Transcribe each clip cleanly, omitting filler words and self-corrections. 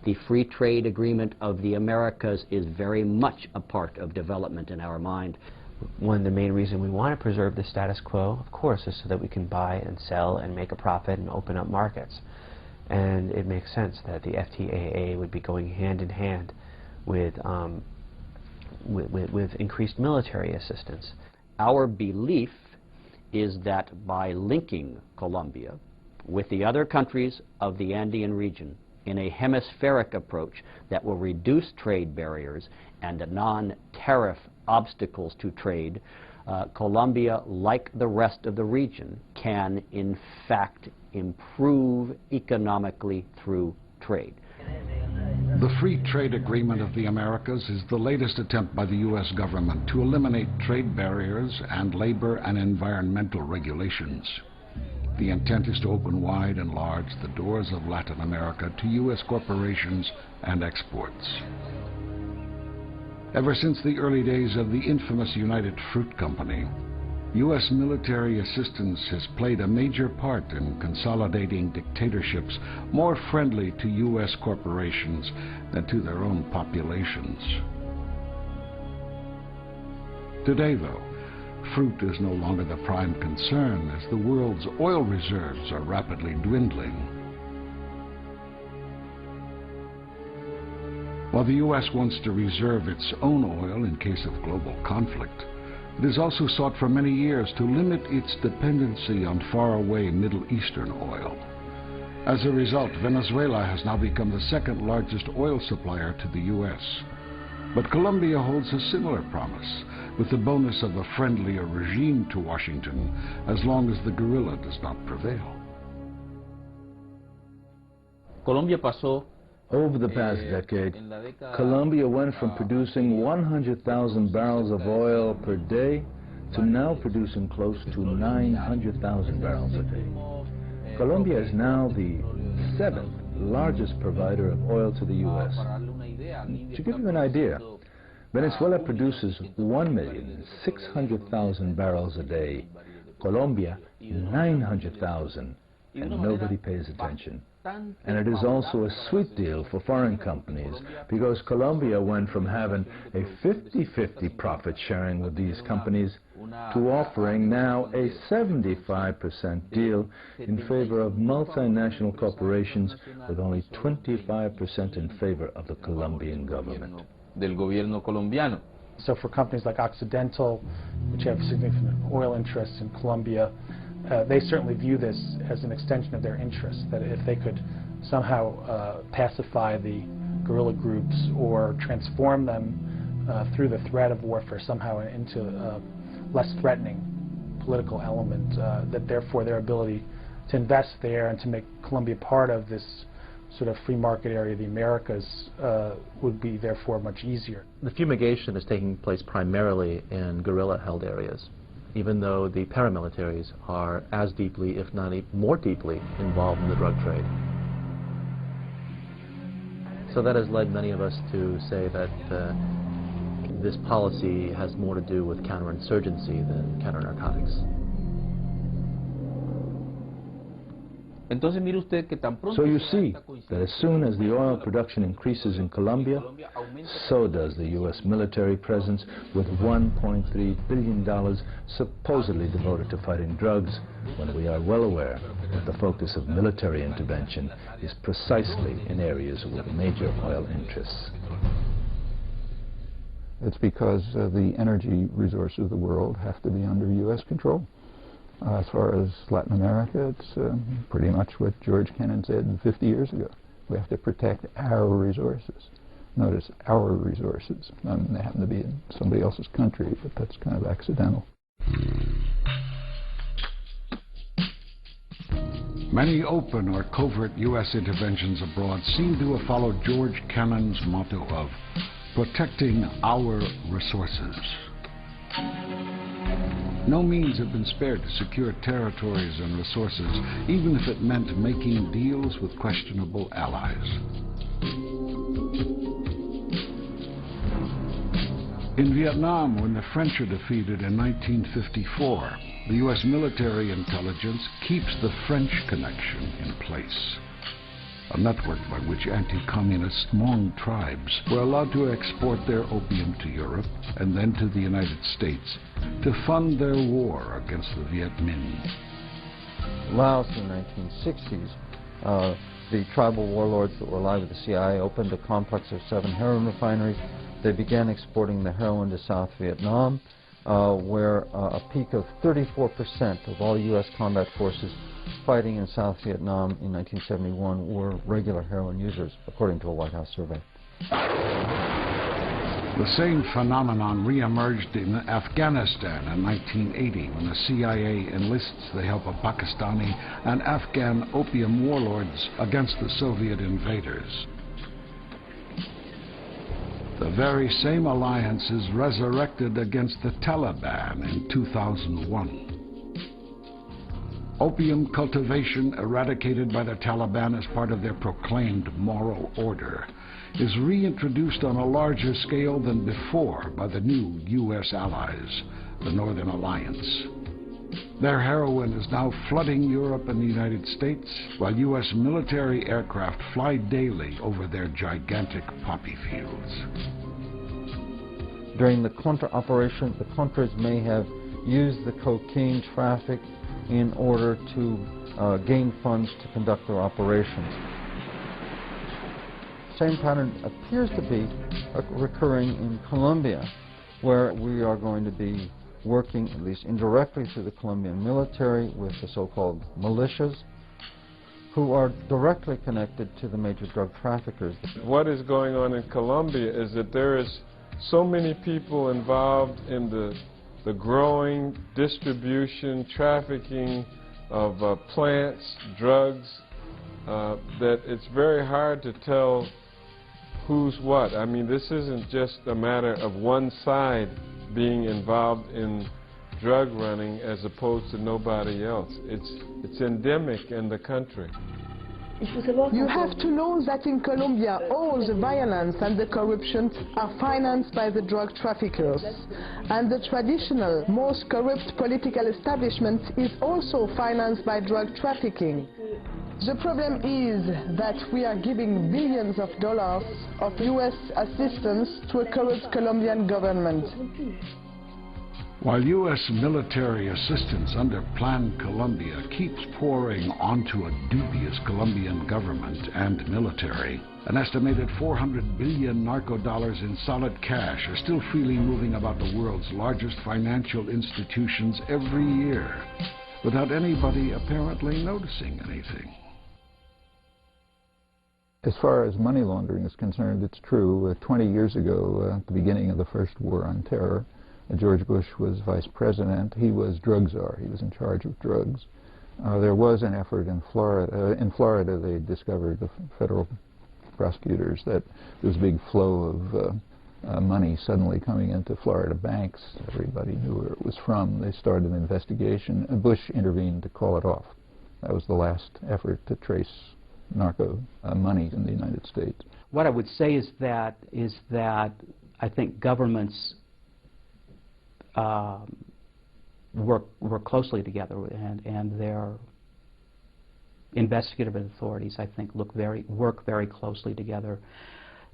The free trade agreement of the Americas is very much a part of development in our mind. One of the main reasons we want to preserve the status quo, of course, is so that we can buy and sell and make a profit and open up markets. And it makes sense that the FTAA would be going hand in hand with increased military assistance. Our belief is that by linking Colombia with the other countries of the Andean region in a hemispheric approach that will reduce trade barriers and non-tariff obstacles to trade, Colombia, like the rest of the region, can in fact improve economically through trade. The Free Trade Agreement of the Americas is the latest attempt by the U.S. government to eliminate trade barriers and labor and environmental regulations. The intent is to open wide and large the doors of Latin America to U.S. corporations and exports. Ever since the early days of the infamous United Fruit Company, U.S. military assistance has played a major part in consolidating dictatorships more friendly to U.S. corporations than to their own populations. Today, though, fruit is no longer the prime concern as the world's oil reserves are rapidly dwindling. While the U.S. wants to reserve its own oil in case of global conflict, it has also sought for many years to limit its dependency on faraway Middle Eastern oil. As a result, Venezuela has now become the second largest oil supplier to the U.S. But Colombia holds a similar promise, with the bonus of a friendlier regime to Washington, as long as the guerrilla does not prevail. Over the past decade, Colombia went from producing 100,000 barrels of oil per day to now producing close to 900,000 barrels a day. Colombia is now the 7th largest provider of oil to the U.S. To give you an idea, Venezuela produces 1,600,000 barrels a day, Colombia 900,000, and nobody pays attention. And it is also a sweet deal for foreign companies because Colombia went from having a 50-50 profit sharing with these companies to offering now a 75% deal in favor of multinational corporations, with only 25% in favor of the Colombian government. So for companies like Occidental, which have significant oil interests in Colombia, they certainly view this as an extension of their interests, that if they could somehow pacify the guerrilla groups or transform them through the threat of warfare somehow into a less threatening political element, that therefore their ability to invest there and to make Colombia part of this sort of free market area of the Americas would be therefore much easier. The fumigation is taking place primarily in guerrilla-held areas, even though the paramilitaries are as deeply, if not more deeply, involved in the drug trade. So that has led many of us to say that this policy has more to do with counterinsurgency than counter-narcotics. So you see that as soon as the oil production increases in Colombia, so does the U.S. military presence, with $1.3 billion supposedly devoted to fighting drugs, when we are well aware that the focus of military intervention is precisely in areas with major oil interests. It's because the energy resources of the world have to be under U.S. control. As far as Latin America, it's pretty much what George Kennan said 50 years ago. We have to protect our resources. Notice our resources. They happen to be in somebody else's country, but that's kind of accidental. Many open or covert U.S. interventions abroad seem to have followed George Kennan's motto of protecting our resources. No means have been spared to secure territories and resources, even if it meant making deals with questionable allies. In Vietnam, when the French are defeated in 1954, the U.S. military intelligence keeps the French connection in place. a network by which anti-communist Hmong tribes were allowed to export their opium to Europe and then to the United States to fund their war against the Viet Minh. Laos in the 1960s, the tribal warlords that were allied with the CIA opened a complex of 7 heroin refineries. They began exporting the heroin to South Vietnam, where a peak of 34% of all U.S. combat forces fighting in South Vietnam in 1971 were regular heroin users, according to a White House survey. The same phenomenon re-emerged in Afghanistan in 1980 when the CIA enlists the help of Pakistani and Afghan opium warlords against the Soviet invaders. The very same alliances resurrected against the Taliban in 2001. Opium cultivation, eradicated by the Taliban as part of their proclaimed moral order, is reintroduced on a larger scale than before by the new U.S. allies, the Northern Alliance. Their heroin is now flooding Europe and the United States, while U.S. military aircraft fly daily over their gigantic poppy fields. During the Contra operation, the Contras may have used the cocaine traffic in order to gain funds to conduct their operations. Same pattern appears to be recurring in Colombia, where we are going to be working, at least indirectly through the Colombian military, with the so-called militias, who are directly connected to the major drug traffickers. What is going on in Colombia is that there is so many people involved in the growing distribution, trafficking of plants, drugs, that it's very hard to tell who's what. I mean, this isn't just a matter of one side being involved in drug running as opposed to nobody else. It's endemic in the country. You have to know that in Colombia all the violence and the corruption are financed by the drug traffickers, and the traditional, most corrupt political establishment is also financed by drug trafficking. The problem is that we are giving billions of dollars of U.S. assistance to a corrupt Colombian government. While U.S. military assistance under Plan Colombia keeps pouring onto a dubious Colombian government and military, an estimated 400 billion narco dollars in solid cash are still freely moving about the world's largest financial institutions every year, without anybody apparently noticing anything. As far as money laundering is concerned, it's true. 20 years ago, at the beginning of the first war on terror, George Bush was vice president. He was drug czar. He was in charge of drugs. There was an effort in Florida. In Florida, they discovered, the federal prosecutors, that there was a big flow of money suddenly coming into Florida banks. Everybody knew where it was from. They started an investigation. Bush intervened to call it off. That was the last effort to trace narco money in the United States. What I would say is that I think governments work closely together, and their investigative authorities, I think, work very closely together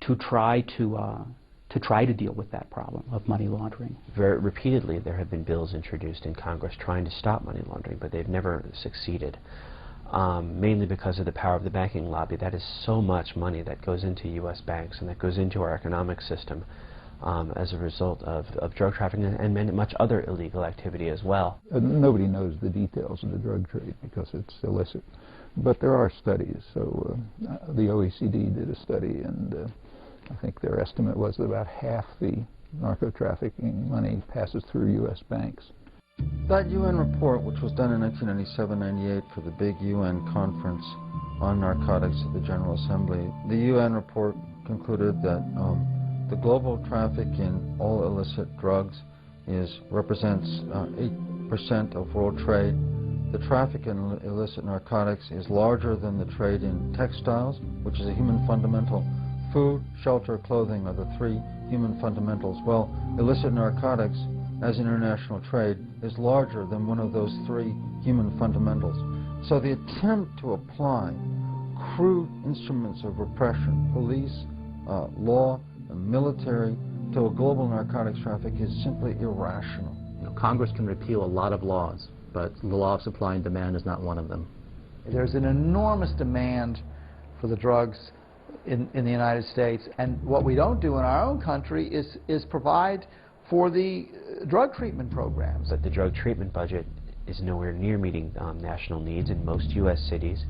to try to deal with that problem of money laundering. Very repeatedly, there have been bills introduced in Congress trying to stop money laundering, but they've never succeeded. Mainly because of the power of the banking lobby. That is so much money that goes into U.S. banks and that goes into our economic system as a result of drug trafficking and much other illegal activity as well. Nobody knows the details of the drug trade because it's illicit. But there are studies. So the OECD did a study, and I think their estimate was that about half the narco-trafficking money passes through U.S. banks. That UN report, which was done in 1997-98 for the big UN conference on narcotics at the General Assembly, the UN report concluded that the global traffic in all illicit drugs represents 8% of world trade. The traffic in illicit narcotics is larger than the trade in textiles, which is a human fundamental. Food, shelter, clothing are the 3 human fundamentals. Well, illicit narcotics as international trade is larger than one of those 3 human fundamentals. So the attempt to apply crude instruments of repression, police, law, and military, to a global narcotics traffic is simply irrational. Congress can repeal a lot of laws, but the law of supply and demand is not one of them. There's an enormous demand for the drugs in the United States, and what we don't do in our own country is provide for the drug treatment programs. But the drug treatment budget is nowhere near meeting national needs in most U.S. cities.